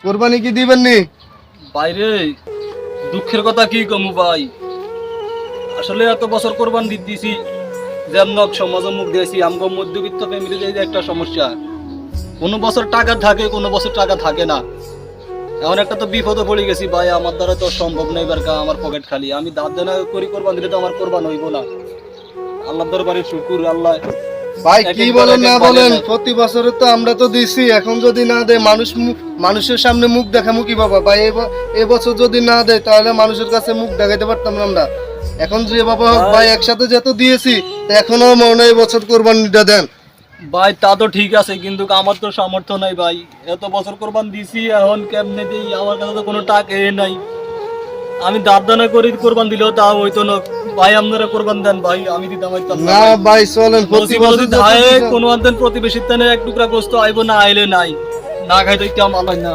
কোরবানি কি দিবেন নি? বাইরে দুঃখের কথা কি কমু ভাই, আসলে এত বছর কোরবান দিতেছি, যেমন সমাজ মুখ দিয়েছি, আমগো মধ্যবিত্ত ফ্যামিলির এই যে একটা সমস্যা, কোনো বছর টাকা থাকে, কোনো বছর টাকা থাকে না। এমন একটা তো বিপদে পড়ে গেছি ভাই, আমার দ্বারা তো সম্ভব নেই, এবার আমার পকেট খালি, আমি দাঁত দেনা করি কোরবান দিলে তো আমার কোরবান হইব না। আল্লাহ দরবারে শুকুর, আল্লাহ ভাই এক কি একবার বলেন এক না এক বলেন, বানিয়ে দেয়। প্রতি বছরে তো আমরা তো দিছি, এখন যদি না দেয় মানুষের সামনে মুখ দেখামু কি বাবা? ভাই এবছর যদি না দেয় তাহলে মানুষের কাছে মুখ দেখাইতে পারতাম না আমরা। এখন যে বাবা হোক ভাই একসাথে যেত দিয়েছি, তো এখনো মনে হয় এবছর কোরবানিটা দেন। ভাই তা তো ঠিক আছে, কিন্তু আমার তো সামর্থ্য নাই ভাই, এত বছর কোরবান দিছি, এখন কেমনে দিই, আমার কাছে তো কোনো টাকা নাই। আমি দাঁত দানা করি কোরবান দিলেও তা হইতো না ভাই, আপনারা কোরবান দেন ভাই, আমি দিতাম হইতাম না না ভাই। ভাই চলেন, প্রতি নসিব বছর যদি যত ধায়ে দিছেন। কোনো আনতেন প্রতিবেশীর তেনে এক টুকরা গোস্ত আইব না, আইলে নাই, না খাইতে আমার না।